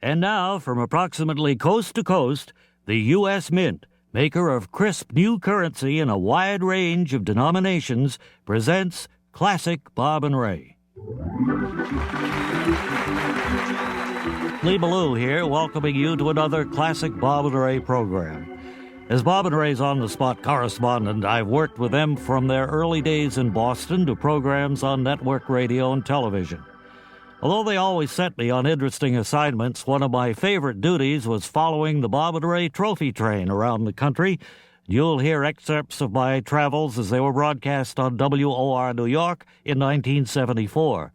And now, from approximately coast to coast, the U.S. Mint, maker of crisp new currency in a wide range of denominations, presents Classic Bob and Ray. Wally Ballou here, welcoming you to another Classic Bob and Ray program. As Bob and Ray's on-the-spot correspondent, I've worked with them from their early days in Boston to programs on network radio and television. Although they always sent me on interesting assignments, one of my favorite duties was following the Bob and Ray trophy train around the country. You'll hear excerpts of my travels as they were broadcast on WOR New York in 1974.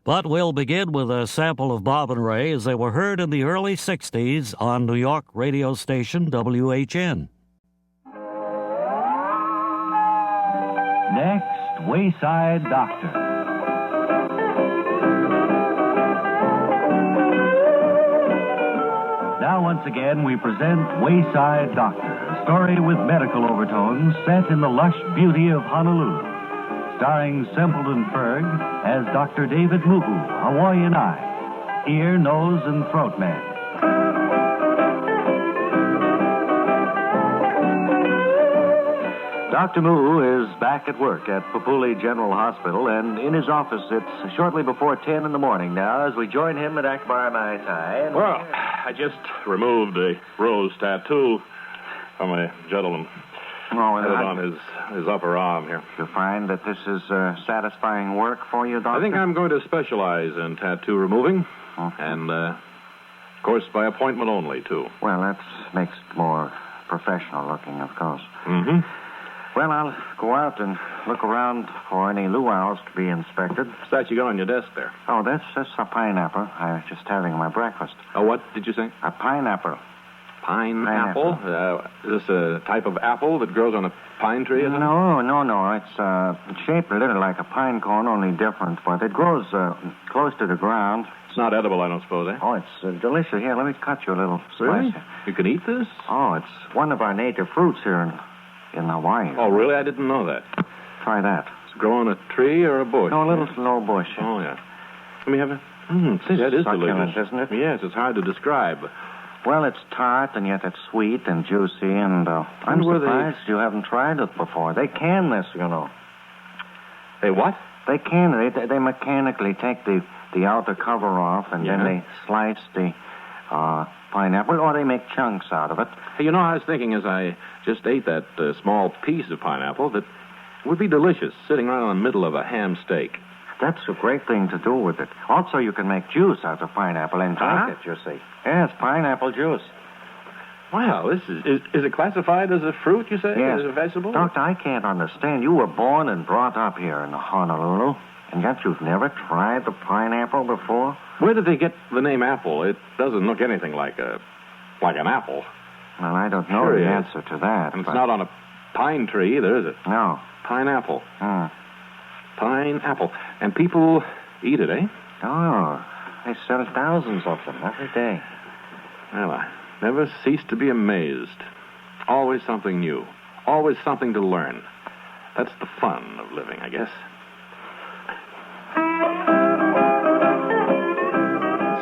But we'll begin with a sample of Bob and Ray as they were heard in the early 60s on New York radio station WHN. Next, Wayside Doctor. Now, once again, we present Wayside Doctor, a story with medical overtones set in the lush beauty of Honolulu. Starring Simpleton Ferg as Dr. David Muhu, Hawaiian Eye, ear, nose, and throat man. Dr. Muhu is back at work at Papuli General Hospital, and in his office it's shortly before 10 in the morning now as we join him at Akbar Mai Tai. Well, I just removed a rose tattoo from a gentleman. Oh, Had it on his upper arm here. You find that this is satisfying work for you, Doctor? I think I'm going to specialize in tattoo removing. Okay. And, of course, by appointment only, too. Well, that makes it more professional looking, of course. Mm-hmm. Well, I'll go out and look around for any luau's to be inspected. What's that you got on your desk there? Oh, that's a pineapple. I was just having my breakfast. Oh, what did you say? A pineapple. Pineapple? Is this a type of apple that grows on a pine tree? Isn't it? No. It's shaped a little like a pine cone, only different, but it grows close to the ground. It's not edible, I don't suppose, eh? Oh, it's delicious. Here, let me cut you a little slice. Really? You can eat this? Oh, it's one of our native fruits here in Hawaii. Oh, really? I didn't know that. Try that. Does it grow on a tree or a bush? No, a little low bush. Oh, yeah. Let me have it. See, that is succulent, delicious. Isn't it? Yes, it's hard to describe. Well, it's tart, and yet it's sweet and juicy, and I'm surprised you haven't tried it before. They can this, you know. Hey, what? They can. They mechanically take the outer cover off, and then they slice the pineapple, or they make chunks out of it. Hey, you know, I was thinking as I just ate that small piece of pineapple that it would be delicious sitting right in the middle of a ham steak. That's a great thing to do with it. Also, you can make juice out of pineapple and drink it, you see. Yes, pineapple juice. Wow, this is it classified as a fruit, you say? Yes. As a vegetable? Doctor, I can't understand. You were born and brought up here in Honolulu, and yet you've never tried the pineapple before? Where did they get the name apple? It doesn't look anything like an apple. Well, I don't know the answer to that. And it's not on a pine tree either, is it? No. Pineapple. Hmm. Pineapple. And people eat it, eh? Oh, they sell thousands of them every day. Well, I never cease to be amazed. Always something new. Always something to learn. That's the fun of living, I guess.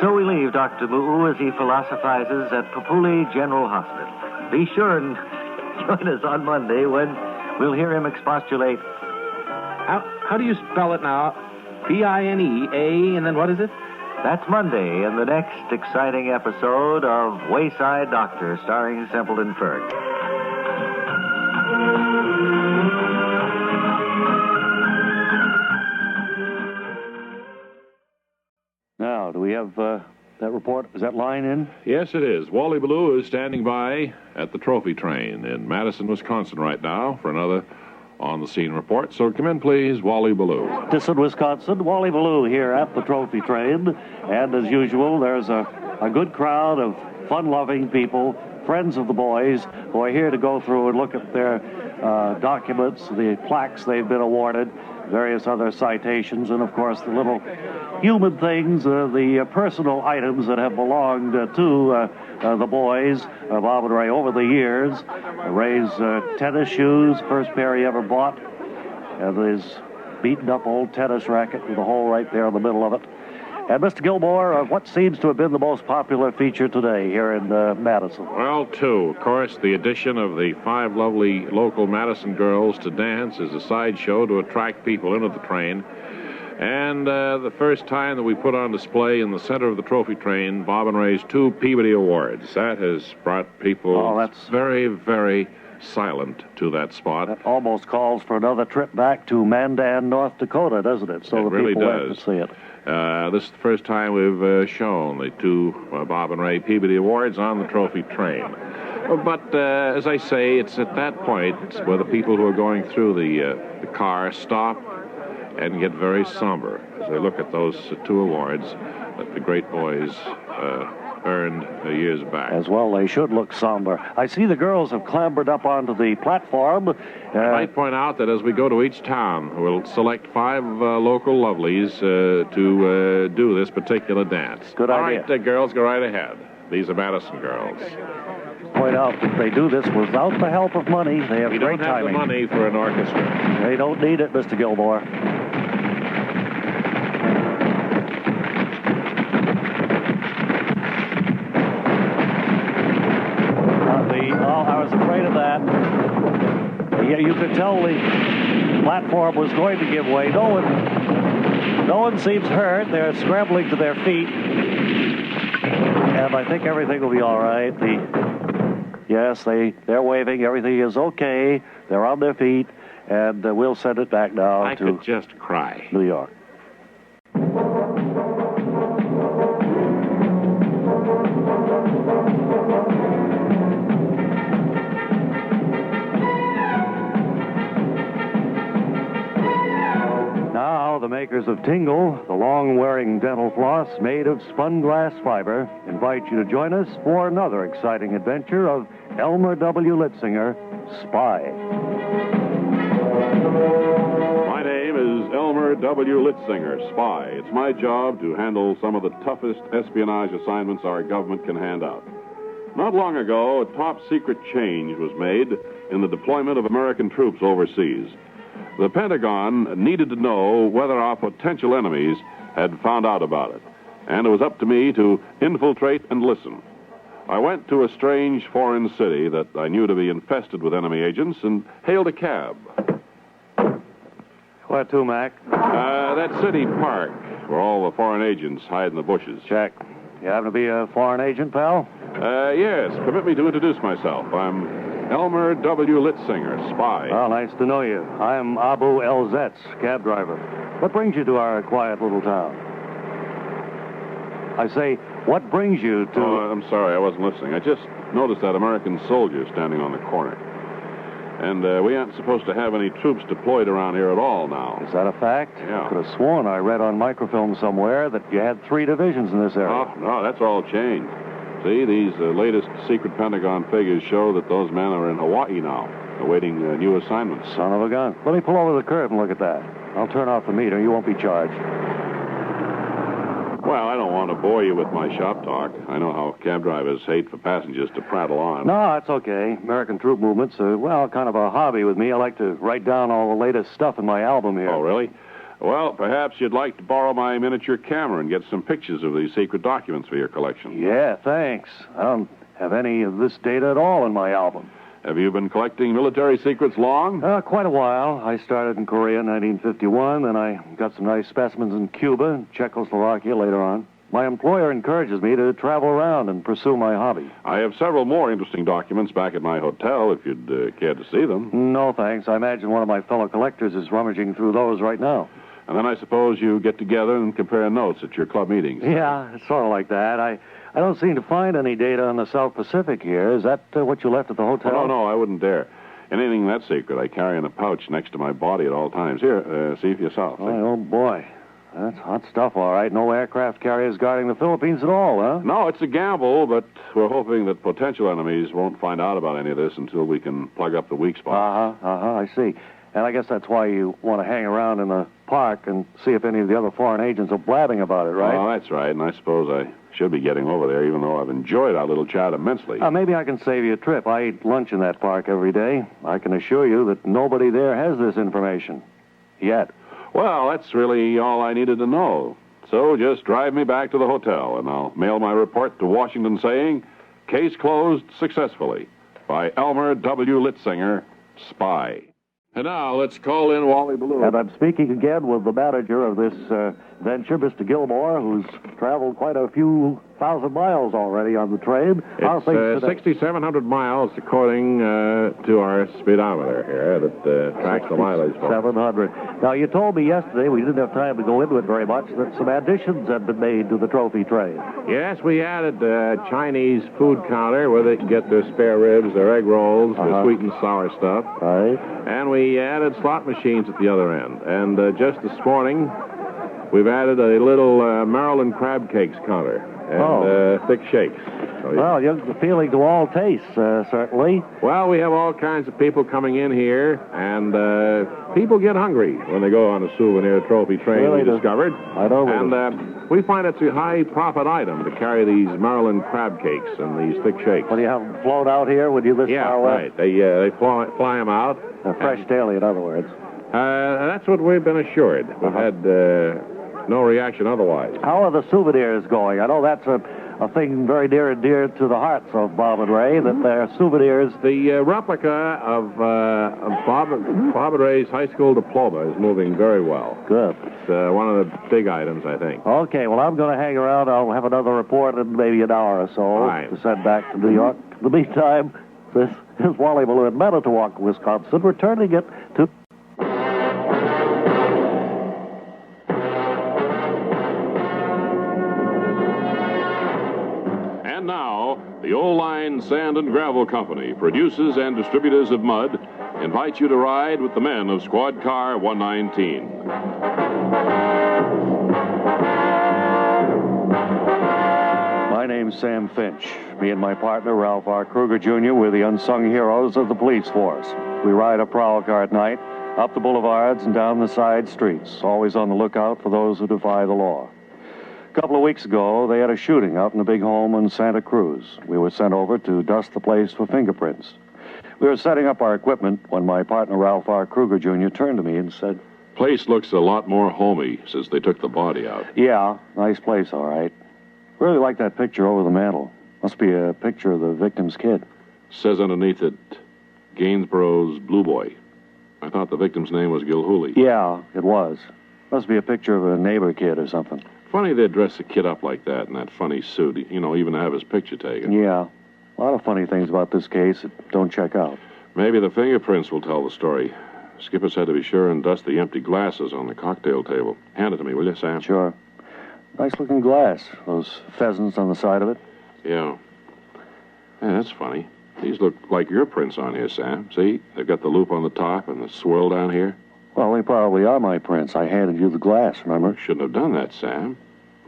So we leave Dr. Muhu as he philosophizes at Papuli General Hospital. Be sure and join us on Monday when we'll hear him expostulate. How do you spell it now? Pinea, and then what is it? That's Monday in the next exciting episode of Wayside Doctor, starring Simpleton Ferg. Now, do we have that report? Is that line in? Yes, it is. Wally Ballou is standing by at the trophy train in Madison, Wisconsin right now for another on-the-scene report. So come in, please, Wally Ballou. Madison, Wisconsin. Wally Ballou here at the trophy train. And as usual, there's a good crowd of fun-loving people, friends of the boys, who are here to go through and look at their documents, the plaques they've been awarded, various other citations, and, of course, the little human things, the personal items that have belonged to the boys, Bob and Ray, over the years. Ray's tennis shoes, first pair he ever bought, and his beaten-up old tennis racket with a hole right there in the middle of it. And Mr. Gilmore, what seems to have been the most popular feature today here in Madison? Well, two. Of course, the addition of the 5 lovely local Madison girls to dance is a sideshow to attract people into the train. And the first time that we put on display in the center of the trophy train, Bob and Ray's 2 Peabody Awards. That has brought people very, very silent to that spot. That almost calls for another trip back to Mandan, North Dakota, doesn't it? So it really people does. Can see it. This is the first time we've shown the 2 Bob and Ray Peabody Awards on the trophy train. But as I say, it's at that point where the people who are going through the car stop and get very somber as they look at those 2 awards that the great boys earned years back. As well, they should look somber. I see the girls have clambered up onto the platform. I might point out that as we go to each town, we'll select 5 local lovelies to do this particular dance. Good idea. All right, girls, go right ahead. These are Madison girls. Point out that they do this without the help of money. They have We great don't have timing. the money for an orchestra. They don't need it, Mr. Gilmore. I was afraid of that. Yeah, you could tell the platform was going to give way. No one seems hurt. They're scrambling to their feet. And I think everything will be all right. Yes, they're waving. Everything is okay. They're on their feet. And we'll send it back now I to could just cry. New York. Now, the makers of Tingle, the long-wearing dental floss made of spun glass fiber, invite you to join us for another exciting adventure of Elmer W. Litzinger, Spy. My name is Elmer W. Litzinger, Spy. It's my job to handle some of the toughest espionage assignments our government can hand out. Not long ago, a top-secret change was made in the deployment of American troops overseas. The Pentagon needed to know whether our potential enemies had found out about it, and it was up to me to infiltrate and listen. I went to a strange foreign city that I knew to be infested with enemy agents and hailed a cab. Where to, Mac? That city park where all the foreign agents hide in the bushes. Check. You happen to be a foreign agent, pal? Yes. Permit me to introduce myself. I'm Elmer W. Litzinger, Spy. Well, nice to know you. I'm Abu El Zetz, cab driver. What brings you to our quiet little town? I say, what brings you to... Oh, I'm sorry, I wasn't listening. I just noticed that American soldier standing on the corner. And we aren't supposed to have any troops deployed around here at all now. Is that a fact? Yeah. Could have sworn I read on microfilm somewhere that you had 3 divisions in this area. Oh, no, that's all changed. See, these latest secret Pentagon figures show that those men are in Hawaii now, awaiting new assignments. Son of a gun. Let me pull over the curb and look at that. I'll turn off the meter. You won't be charged. Well, I don't want to bore you with my shop talk. I know how cab drivers hate for passengers to prattle on. No, that's okay. American troop movements are, well, kind of a hobby with me. I like to write down all the latest stuff in my album here. Oh, really? Well, perhaps you'd like to borrow my miniature camera and get some pictures of these secret documents for your collection. Yeah, thanks. I don't have any of this data at all in my album. Have you been collecting military secrets long? Quite a while. I started in Korea in 1951, then I got some nice specimens in Cuba and Czechoslovakia later on. My employer encourages me to travel around and pursue my hobby. I have several more interesting documents back at my hotel if you'd care to see them. No, thanks. I imagine one of my fellow collectors is rummaging through those right now. And then I suppose you get together and compare notes at your club meetings. Yeah, it's sort of like that. I don't seem to find any data on the South Pacific here. Is that what you left at the hotel? Oh, no, I wouldn't dare. Anything that secret I carry in a pouch next to my body at all times. Here, see for yourself. Oh, boy. That's hot stuff, all right. No aircraft carriers guarding the Philippines at all, huh? No, it's a gamble, but we're hoping that potential enemies won't find out about any of this until we can plug up the weak spots. I see. And I guess that's why you want to hang around in the park and see if any of the other foreign agents are blabbing about it, right? Oh, that's right, and I suppose I should be getting over there, even though I've enjoyed our little chat immensely. Maybe I can save you a trip. I eat lunch in that park every day. I can assure you that nobody there has this information. Yet. Well, that's really all I needed to know. So just drive me back to the hotel, and I'll mail my report to Washington saying, case closed successfully by Elmer W. Litzinger, spy. And now let's call in Wally Ballou. And I'm speaking again with the manager of this venture, Mr. Gilmore, who's traveled quite a few thousand miles already on the train. It's 6,700 miles according to our speedometer here that tracks the mileage. 700. Now, you told me yesterday, we didn't have time to go into it very much, that some additions had been made to the trophy train. Yes, we added a Chinese food counter where they can get their spare ribs, their egg rolls, their sweet and sour stuff. Right. And we added slot machines at the other end. And just this morning, we've added a little Maryland crab cakes counter and thick shakes. So, well, you're appealing to all tastes, certainly. Well, we have all kinds of people coming in here, and people get hungry when they go on a souvenir trophy train Really we discovered. I know. And we find it's a high-profit item to carry these Maryland crab cakes and these thick shakes. When you have them flown out here, when you this far west? Right. They fly them out. Fresh daily, in other words. That's what we've been assured. We've had no reaction otherwise. How are the souvenirs going? I know that's a thing very near and dear to the hearts of Bob and Ray, that their souvenirs... The replica of Bob and Ray's high school diploma is moving very well. Good. It's one of the big items, I think. Okay, well, I'm going to hang around. I'll have another report in maybe an hour or so to send back to New York. In the meantime, this is Wally Ballou in Manitowoc, Wisconsin, returning it to... And now, the Old Line Sand and Gravel Company, producers and distributors of mud, invite you to ride with the men of Squad Car 119. My name's Sam Finch. Me and my partner, Ralph R. Kruger, Jr., we're the unsung heroes of the police force. We ride a prowl car at night, up the boulevards and down the side streets, always on the lookout for those who defy the law. A couple of weeks ago, they had a shooting out in a big home in Santa Cruz. We were sent over to dust the place for fingerprints. We were setting up our equipment when my partner, Ralph R. Kruger, Jr., turned to me and said, Place looks a lot more homey since they took the body out. Yeah, nice place, all right. Really like that picture over the mantel. Must be a picture of the victim's kid. Says underneath it, Gainsborough's Blue Boy. I thought the victim's name was Gilhooly. Yeah, it was. Must be a picture of a neighbor kid or something. Funny they'd dress a kid up like that in that funny suit, even to have his picture taken. Yeah, a lot of funny things about this case that don't check out. Maybe the fingerprints will tell the story. Skipper said to be sure and dust the empty glasses on the cocktail table. Hand it to me, will you, Sam? Sure. Nice-looking glass. Those pheasants on the side of it. Yeah. Yeah, that's funny. These look like your prints on here, Sam. See? They've got the loop on the top and the swirl down here. Well, they probably are my prints. I handed you the glass, remember? Shouldn't have done that, Sam.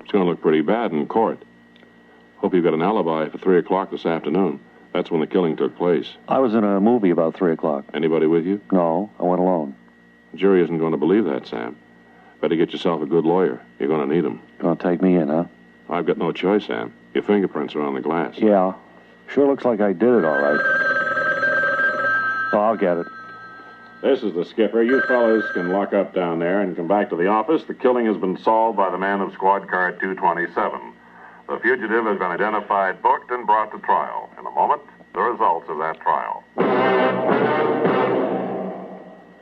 It's going to look pretty bad in court. Hope you've got an alibi for 3 o'clock this afternoon. That's when the killing took place. I was in a movie about 3 o'clock. Anybody with you? No, I went alone. The jury isn't going to believe that, Sam. Better get yourself a good lawyer. You're going to need him. Gonna take me in, huh? I've got no choice, Sam. Your fingerprints are on the glass. Yeah. Sure looks like I did it all right. Oh, I'll get it. This is the skipper. You fellas can lock up down there and come back to the office. The killing has been solved by the man of Squad Car 227. The fugitive has been identified, booked, and brought to trial. In a moment, the results of that trial.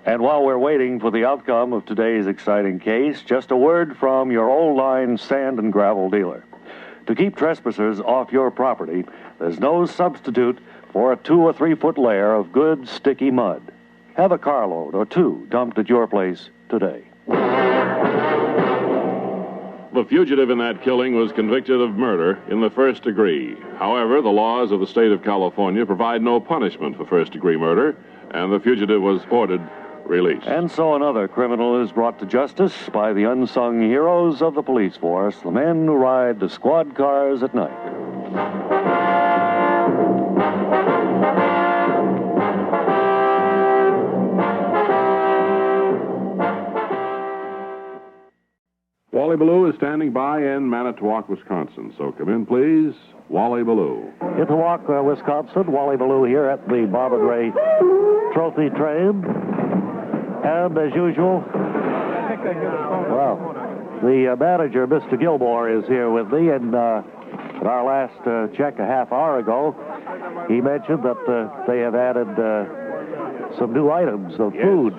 And while we're waiting for the outcome of today's exciting case, just a word from your Old Line Sand and Gravel dealer. To keep trespassers off your property, there's no substitute for a 2 or 3 foot layer of good, sticky mud. Have a carload or 2 dumped at your place today. The fugitive in that killing was convicted of murder in the first degree. However, the laws of the state of California provide no punishment for first-degree murder, and the fugitive was ordered released. And so another criminal is brought to justice by the unsung heroes of the police force, the men who ride the squad cars at night. Wally Ballou is standing by in Manitowoc, Wisconsin. So come in, please. Wally Ballou. Manitowoc, Wisconsin. Wally Ballou here at the Bob and Ray Trophy Train. And as usual, well, The manager, Mr. Gilmore, is here with me, and at our last check a half hour ago, he mentioned that they have added some new items of food,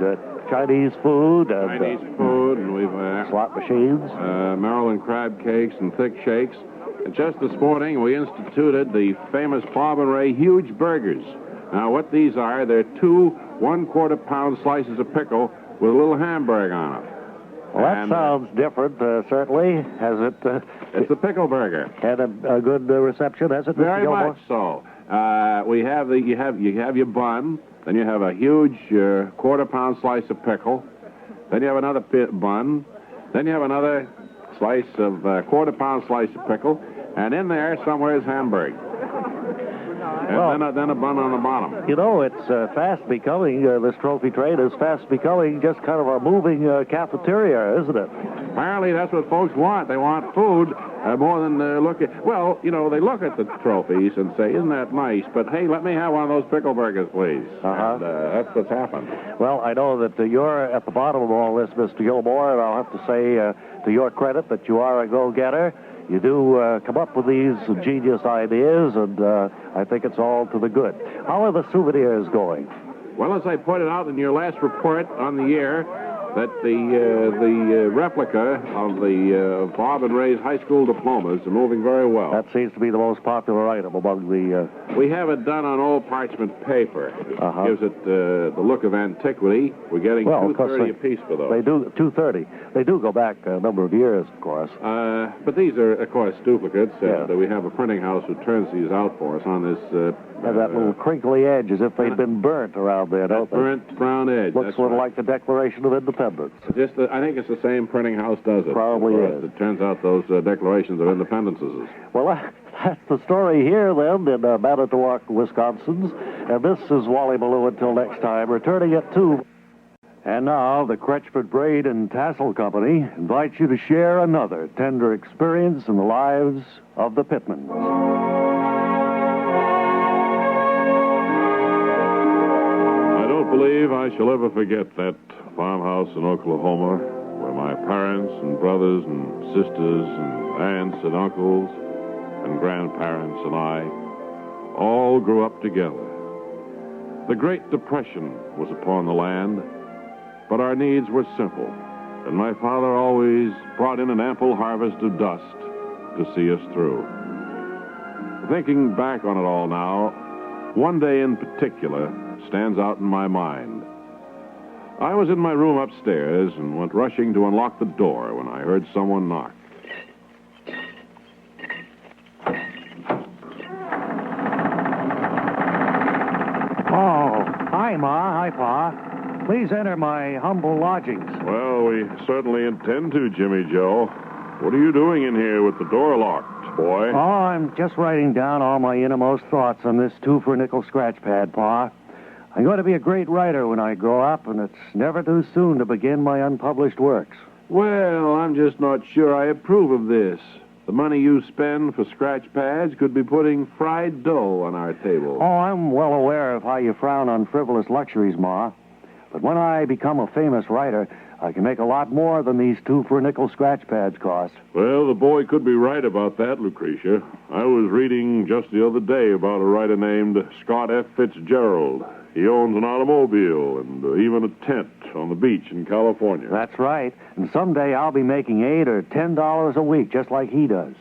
Chinese food, and we've slot machines, Maryland crab cakes and thick shakes. And just this morning, we instituted the famous Bob and Ray huge burgers. Now, what these are, they're 2 1/4-pound slices of pickle with a little hamburger on it. Well, that sounds different, certainly. Has it? It's a pickle burger. Had a good reception, has it, Mr. Very Gilmore? much so. We have you have your bun, then you have a huge 1/4-pound slice of pickle, then you have another bun, then you have another slice of 1/4-pound slice of pickle, and in there somewhere is hamburger. And then a bun on the bottom. You know, it's fast becoming, this trophy train is fast becoming just kind of a moving cafeteria, isn't it? Apparently that's what folks want. They want food more than look at... Well, you know, they look at the trophies and say, isn't that nice? But, hey, let me have one of those pickle burgers, please. And that's what's happened. Well, I know that you're at the bottom of all this, Mr. Gilmore, and I'll have to say to your credit that you are a go-getter. You do come up with these genius ideas, and I think it's all to the good. How are the souvenirs going? Well, as I pointed out in your last report on the air, that the replica of the Bob and Ray's high school diplomas are moving very well. That seems to be the most popular item among the... We have it done on old parchment paper. It gives it the look of antiquity. We're getting $2.30 a piece for those. They do, $2.30. They do go back a number of years, of course. But these are, of course, duplicates. We have a printing house who turns these out for us on this... have that little crinkly edge as if they'd been burnt around there, don't they? Burnt brown edge. Looks sort of like the Declaration of Independence. I think it's the same printing house does it. Probably is. It turns out those Declarations of Independences. Well, that's the story here, then, in Manitowoc, Wisconsin. And this is Wally Ballou until next time, returning at 2. And now, the Crutchford Braid and Tassel Company invites you to share another tender experience in the lives of the Pitmans. I don't believe I shall ever forget that farmhouse in Oklahoma where my parents and brothers and sisters and aunts and uncles and grandparents and I all grew up together. The Great Depression was upon the land, but our needs were simple, and my father always brought in an ample harvest of dust to see us through. Thinking back on it all now, one day in particular stands out in my mind. I was in my room upstairs and went rushing to unlock the door when I heard someone knock. Oh, hi, Ma. Hi, Pa. Please enter my humble lodgings. Well, we certainly intend to, Jimmy Joe. What are you doing in here with the door locked, boy? Oh, I'm just writing down all my innermost thoughts on this 2 for a nickel scratch pad, Pa. I'm going to be a great writer when I grow up, and it's never too soon to begin my unpublished works. Well, I'm just not sure I approve of this. The money you spend for scratch pads could be putting fried dough on our table. Oh, I'm well aware of how you frown on frivolous luxuries, Ma. But when I become a famous writer, I can make a lot more than these 2 for a nickel scratch pads cost. Well, the boy could be right about that, Lucretia. I was reading just the other day about a writer named Scott F. Fitzgerald. He owns an automobile and even a tent on the beach in California. That's right. And someday I'll be making $8 or $10 a week, just like he does.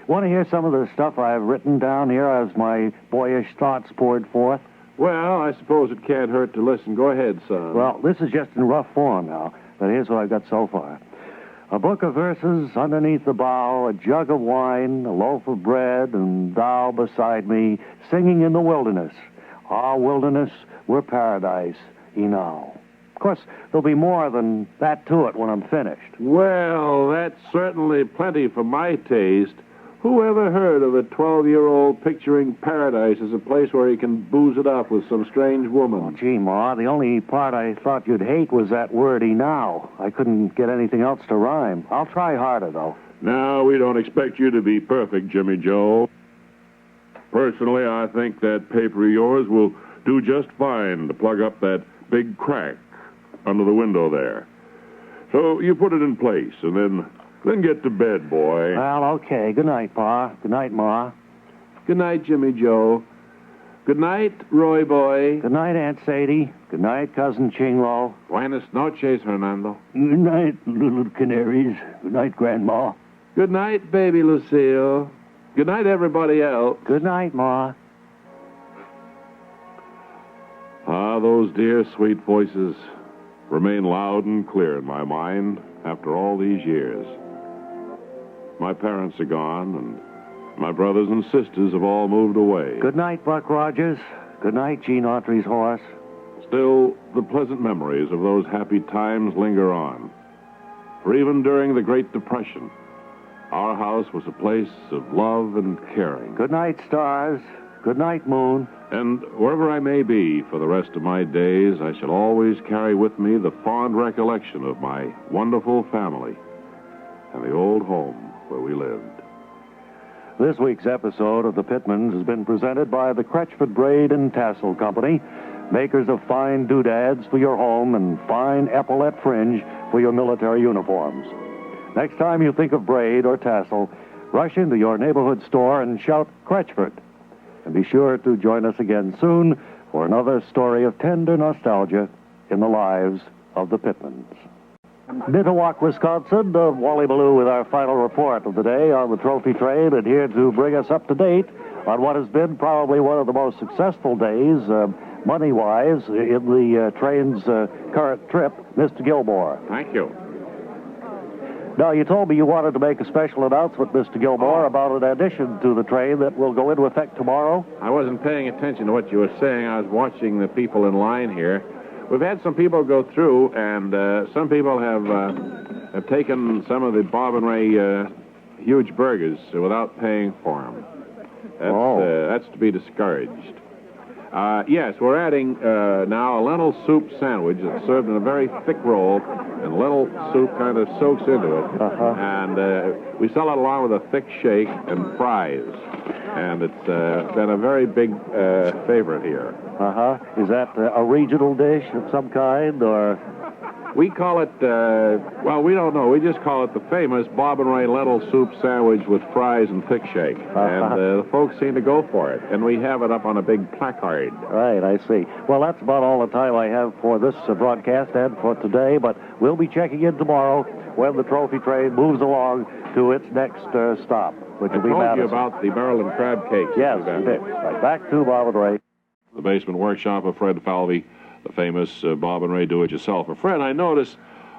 Want to hear some of the stuff I've written down here as my boyish thoughts poured forth? Well, I suppose it can't hurt to listen. Go ahead, son. Well, this is just in rough form now, but here's what I've got so far. A book of verses underneath the bough, a jug of wine, a loaf of bread, and thou beside me, singing in the wilderness. Our wilderness were paradise, enow. Of course, there'll be more than that to it when I'm finished. Well, that's certainly plenty for my taste. Who ever heard of a 12-year-old picturing paradise as a place where he can booze it up with some strange woman? Oh, gee, Ma, the only part I thought you'd hate was that word enow. I couldn't get anything else to rhyme. I'll try harder, though. Now, we don't expect you to be perfect, Jimmy Joe. Personally, I think that paper of yours will do just fine to plug up that big crack under the window there. So you put it in place, and then Then get to bed, boy. Well, okay. Good night, Pa. Good night, Ma. Good night, Jimmy Joe. Good night, Roy boy. Good night, Aunt Sadie. Good night, Cousin Chinglo. Buenas noches, Hernando. Good night, little canaries. Good night, Grandma. Good night, baby Lucille. Good night, everybody else. Good night, Ma. Ah, those dear, sweet voices remain loud and clear in my mind after all these years. My parents are gone, and my brothers and sisters have all moved away. Good night, Buck Rogers. Good night, Gene Autry's horse. Still, the pleasant memories of those happy times linger on. For even during the Great Depression, our house was a place of love and caring. Good night, stars. Good night, moon. And wherever I may be for the rest of my days, I shall always carry with me the fond recollection of my wonderful family and the old home where we lived. This week's episode of the Pitmans has been presented by the Crutchford Braid and Tassel Company, makers of fine doodads for your home and fine epaulette fringe for your military uniforms. Next time you think of braid or tassel, rush into your neighborhood store and shout Crutchford. And be sure to join us again soon for another story of tender nostalgia in the lives of the Pitmans. Manitowoc, Wisconsin, Wally Ballou with our final report of the day on the trophy train, and here to bring us up to date on what has been probably one of the most successful days, money-wise, in the train's current trip, Mr. Gilmore. Thank you. Now, you told me you wanted to make a special announcement, Mr. Gilmore, about an addition to the train that will go into effect tomorrow. I wasn't paying attention to what you were saying. I was watching the people in line here. We've had some people go through, and some people have taken some of the Bob and Ray huge burgers without paying for them. That's to be discouraged. Yes, we're adding now a lentil soup sandwich that's served in a very thick roll, and lentil soup kind of soaks into it. And we sell it along with a thick shake and fries. And it's been a very big favorite here. Is that a regional dish of some kind, or? We call it, well, we don't know. We just call it the famous Bob and Ray lentil soup sandwich with fries and thick shake. And the folks seem to go for it. And we have it up on a big placard. Right, I see. Well, that's about all the time I have for this broadcast and for today, but we'll be checking in tomorrow when the trophy train moves along to its next stop, which will be Madison. I told you about the Maryland crab cakes. Yes, you did. Right, back to Bob and Ray. The basement workshop of Fred Falvey, the famous Bob and Ray do-it-yourselfer. Fred, I noticed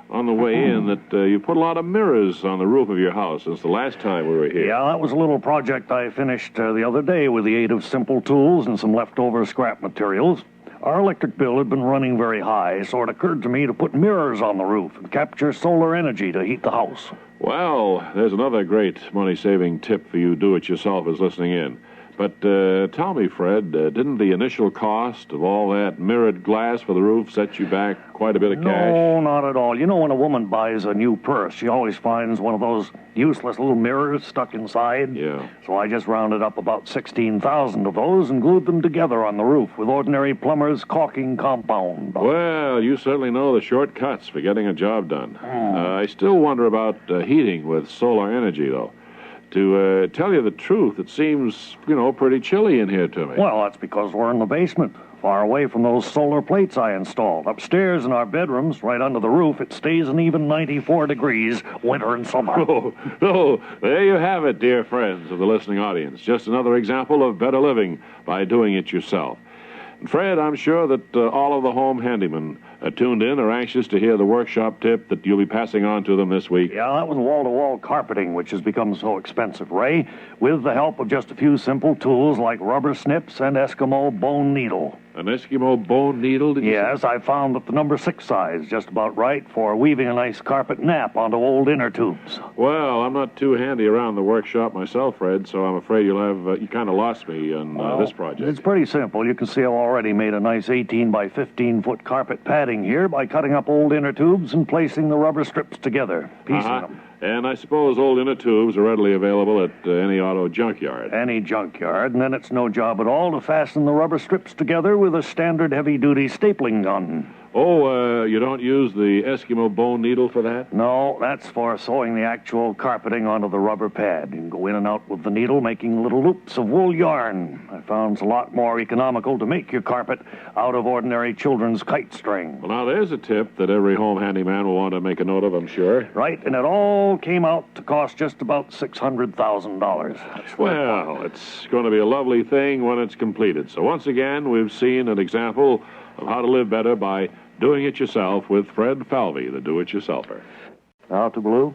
on the way in that you put a lot of mirrors on the roof of your house since the last time we were here. Yeah, that was a little project I finished the other day with the aid of simple tools and some leftover scrap materials. Our electric bill had been running very high, so it occurred to me to put mirrors on the roof and capture solar energy to heat the house. Well, there's another great money-saving tip for you do-it-yourselfers listening in. But tell me, Fred, didn't the initial cost of all that mirrored glass for the roof set you back quite a bit of cash? No, not at all. You know, when a woman buys a new purse, she always finds one of those useless little mirrors stuck inside. Yeah. So I just rounded up about 16,000 of those and glued them together on the roof with ordinary plumber's caulking compound. Well, you certainly know the shortcuts for getting a job done. I still wonder about heating with solar energy, though. To tell you the truth, it seems, pretty chilly in here to me. Well, that's because we're in the basement, far away from those solar plates I installed. Upstairs in our bedrooms, right under the roof, it stays an even 94 degrees, winter and summer. Oh, there you have it, dear friends of the listening audience. Just another example of better living by doing it yourself. And Fred, I'm sure that all of the home handymen tuned in are anxious to hear the workshop tip that you'll be passing on to them this week. Yeah, that was wall-to-wall carpeting, which has become so expensive, Ray, with the help of just a few simple tools like rubber snips and Eskimo bone needle. An Eskimo bone needle, did you say? Yes, I found that the number 6 size is just about right for weaving a nice carpet nap onto old inner tubes. Well, I'm not too handy around the workshop myself, Fred, so I'm afraid you kind of lost me on this project. It's pretty simple. You can see I've already made a nice 18 by 15-foot carpet padding here by cutting up old inner tubes and placing the rubber strips together, piecing them. And I suppose old inner tubes are readily available at any auto junkyard. Any junkyard, and then it's no job at all to fasten the rubber strips together with a standard heavy-duty stapling gun. Oh, you don't use the Eskimo bone needle for that? No, that's for sewing the actual carpeting onto the rubber pad. You can go in and out with the needle, making little loops of wool yarn. I found it's a lot more economical to make your carpet out of ordinary children's kite string. Well, now, there's a tip that every home handyman will want to make a note of, I'm sure. Right, and it all came out to cost just about $600,000. Well, it's going to be a lovely thing when it's completed. So once again, we've seen an example of how to live better by doing it yourself with Fred Falvey, the do-it-yourselfer. Now to Blue.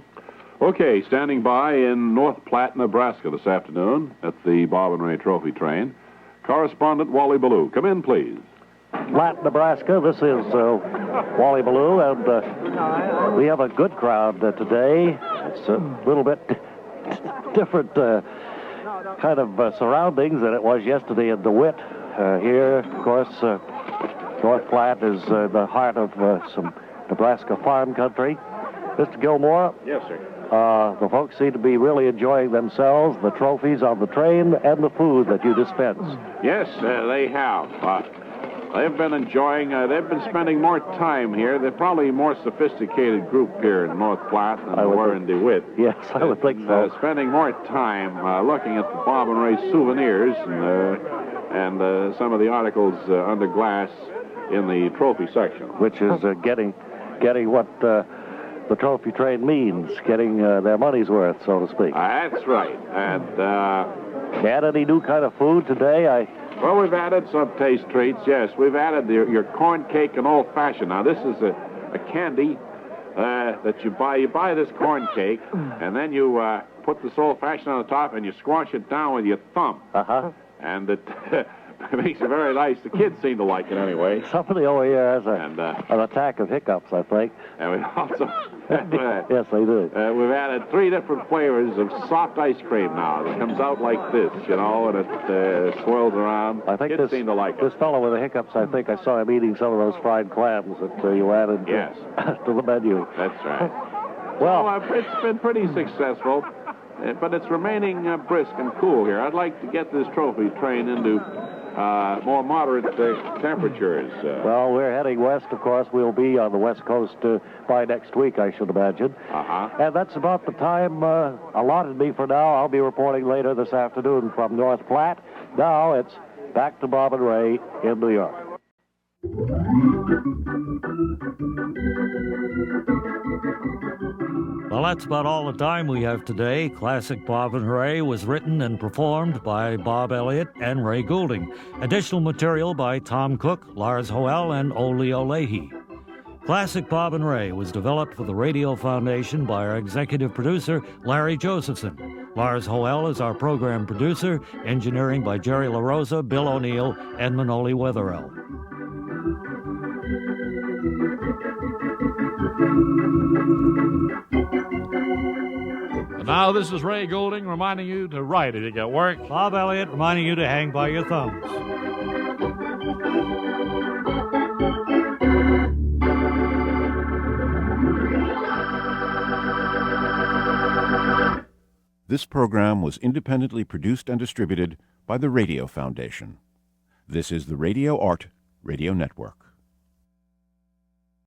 Okay, standing by in North Platte, Nebraska this afternoon at the Bob and Ray Trophy Train, correspondent Wally Ballou. Come in, please. Platte, Nebraska. This is Wally Ballou, and we have a good crowd today. It's a little bit different kind of surroundings than it was yesterday in DeWitt. Here, of course, North Platte is the heart of some Nebraska farm country. Mr. Gilmore? Yes, sir. The folks seem to be really enjoying themselves, the trophies on the train, and the food that you dispense. Yes, they have. They've been enjoying, they've been spending more time here. They're probably a more sophisticated group here in North Platte than they were in DeWitt. Yes, I would think so. Spending more time looking at the Bob and Ray souvenirs and some of the articles under glass in the trophy section. Which is getting what the trophy train means, getting their money's worth, so to speak. That's right. And had any new kind of food today? Well, we've added some taste treats, yes. We've added your corn cake and old-fashioned. Now, this is a candy that you buy. You buy this corn cake, and then you put this old-fashioned on the top, and you squash it down with your thumb. Uh-huh. And it makes it very nice. The kids seem to like it anyway. Somebody over here has an attack of hiccups, I think. And we also... yes, they do. We've added 3 different flavors of soft ice cream now. It comes out like this, and it swirls around. I think kids seem to like it. This fellow with the hiccups, I think I saw him eating some of those fried clams that you added to the menu. That's right. Well, it's been pretty successful, but it's remaining brisk and cool here. I'd like to get this trophy train into more moderate temperatures. Well, we're heading west, of course. We'll be on the West Coast by next week, I should imagine. Uh-huh. And that's about the time allotted me for now. I'll be reporting later this afternoon from North Platte. Now it's back to Bob and Ray in New York. Well, that's about all the time we have today. Classic Bob and Ray was written and performed by Bob Elliott and Ray Goulding. Additional material by Tom Cook, Lars Hoel, and Ole Olehi. Classic Bob and Ray was developed for the Radio Foundation by our executive producer, Larry Josephson. Lars Hoel is our program producer, engineering by Jerry LaRosa, Bill O'Neill, and Manoli Wetherell. And now this is Ray Goulding reminding you to write if you get work. Bob Elliott reminding you to hang by your thumbs. This program was independently produced and distributed by the Radio Foundation. This is the Radio Art Radio Network.